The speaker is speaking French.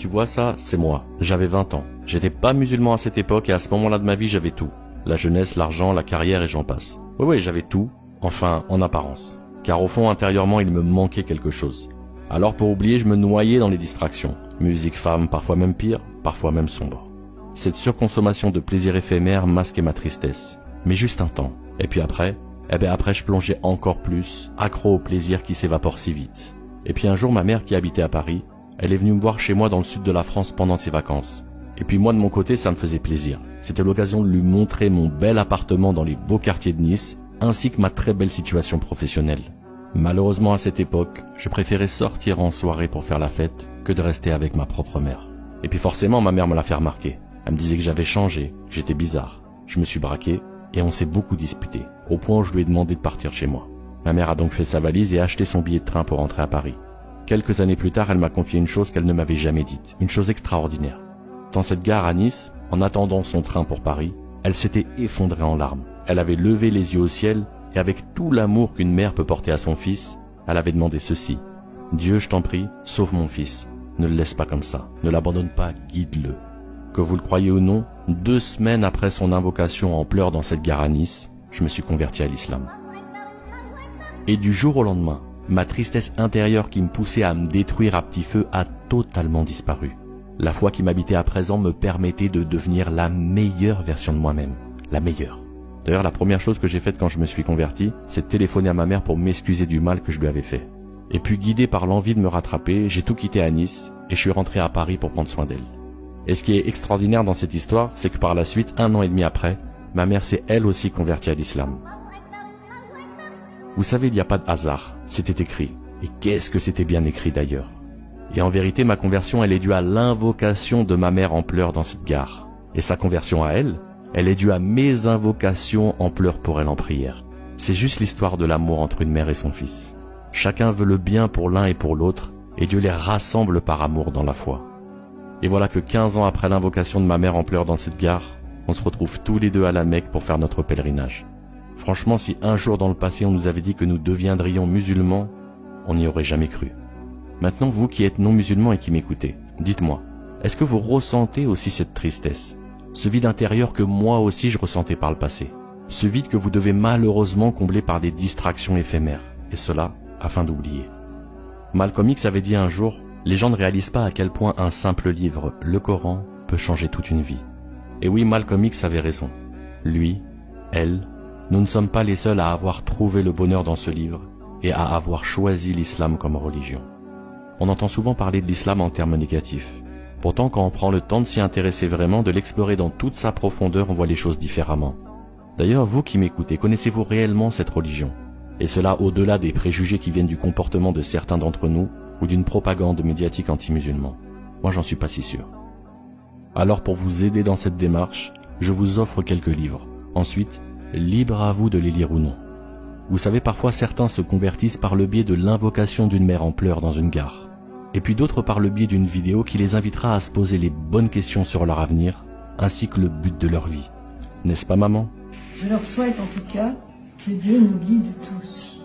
Tu vois ça, c'est moi. J'avais 20 ans. J'étais pas musulman à cette époque et à ce moment-là de ma vie, j'avais tout. La jeunesse, l'argent, la carrière et j'en passe. Oui, j'avais tout. Enfin, en apparence. Car au fond, intérieurement, il me manquait quelque chose. Alors pour oublier, je me noyais dans les distractions. Musique, femme, parfois même pire, parfois même sombre. Cette surconsommation de plaisir éphémère masquait ma tristesse. Mais juste un temps. Et puis après, après je plongeais encore plus, accro au plaisir qui s'évapore si vite. Et puis un jour, ma mère qui habitait à Paris, elle est venue me voir chez moi dans le sud de la France pendant ses vacances. Et puis moi de mon côté, ça me faisait plaisir. C'était l'occasion de lui montrer mon bel appartement dans les beaux quartiers de Nice, ainsi que ma très belle situation professionnelle. Malheureusement à cette époque, je préférais sortir en soirée pour faire la fête que de rester avec ma propre mère. Et puis forcément, ma mère me l'a fait remarquer. Elle me disait que j'avais changé, que j'étais bizarre. Je me suis braqué et on s'est beaucoup disputé, au point où je lui ai demandé de partir chez moi. Ma mère a donc fait sa valise et acheté son billet de train pour rentrer à Paris. Quelques années plus tard, elle m'a confié une chose qu'elle ne m'avait jamais dite, une chose extraordinaire. Dans cette gare à Nice, en attendant son train pour Paris, elle s'était effondrée en larmes. Elle avait levé les yeux au ciel et avec tout l'amour qu'une mère peut porter à son fils, elle avait demandé ceci. « Dieu, je t'en prie, sauve mon fils. Ne le laisse pas comme ça. Ne l'abandonne pas, guide-le. » Que vous le croyez ou non, 2 semaines après son invocation en pleurs dans cette gare à Nice, je me suis converti à l'islam. Et du jour au lendemain, ma tristesse intérieure qui me poussait à me détruire à petit feu a totalement disparu. La foi qui m'habitait à présent me permettait de devenir la meilleure version de moi-même. La meilleure. D'ailleurs, la première chose que j'ai faite quand je me suis converti, c'est de téléphoner à ma mère pour m'excuser du mal que je lui avais fait. Et puis guidé par l'envie de me rattraper, j'ai tout quitté à Nice et je suis rentré à Paris pour prendre soin d'elle. Et ce qui est extraordinaire dans cette histoire, c'est que par la suite, 1 an et demi après, ma mère s'est elle aussi convertie à l'islam. Vous savez, il n'y a pas de hasard, c'était écrit. Et qu'est-ce que c'était bien écrit d'ailleurs. Et en vérité, ma conversion, elle est due à l'invocation de ma mère en pleurs dans cette gare. Et sa conversion à elle est due à mes invocations en pleurs pour elle en prière. C'est juste l'histoire de l'amour entre une mère et son fils. Chacun veut le bien pour l'un et pour l'autre, et Dieu les rassemble par amour dans la foi. Et voilà que 15 ans après l'invocation de ma mère en pleurs dans cette gare, on se retrouve tous les deux à la Mecque pour faire notre pèlerinage. Franchement, si un jour dans le passé on nous avait dit que nous deviendrions musulmans, on n'y aurait jamais cru. Maintenant, vous qui êtes non musulmans et qui m'écoutez, dites-moi, est-ce que vous ressentez aussi cette tristesse? Ce vide intérieur que moi aussi je ressentais par le passé. Ce vide que vous devez malheureusement combler par des distractions éphémères. Et cela, afin d'oublier. Malcolm X avait dit un jour, les gens ne réalisent pas à quel point un simple livre, le Coran, peut changer toute une vie. Et oui, Malcolm X avait raison. Lui, elle, nous ne sommes pas les seuls à avoir trouvé le bonheur dans ce livre et à avoir choisi l'islam comme religion. On entend souvent parler de l'islam en termes négatifs. Pourtant, quand on prend le temps de s'y intéresser vraiment, de l'explorer dans toute sa profondeur, on voit les choses différemment. D'ailleurs, vous qui m'écoutez, connaissez-vous réellement cette religion? Et cela au-delà des préjugés qui viennent du comportement de certains d'entre nous ou d'une propagande médiatique anti-musulman. Moi, j'en suis pas si sûr. Alors, pour vous aider dans cette démarche, je vous offre quelques livres. Ensuite, libre à vous de les lire ou non. Vous savez, parfois certains se convertissent par le biais de l'invocation d'une mère en pleurs dans une gare. Et puis d'autres par le biais d'une vidéo qui les invitera à se poser les bonnes questions sur leur avenir, ainsi que le but de leur vie. N'est-ce pas, maman? Je leur souhaite en tout cas que Dieu nous guide tous.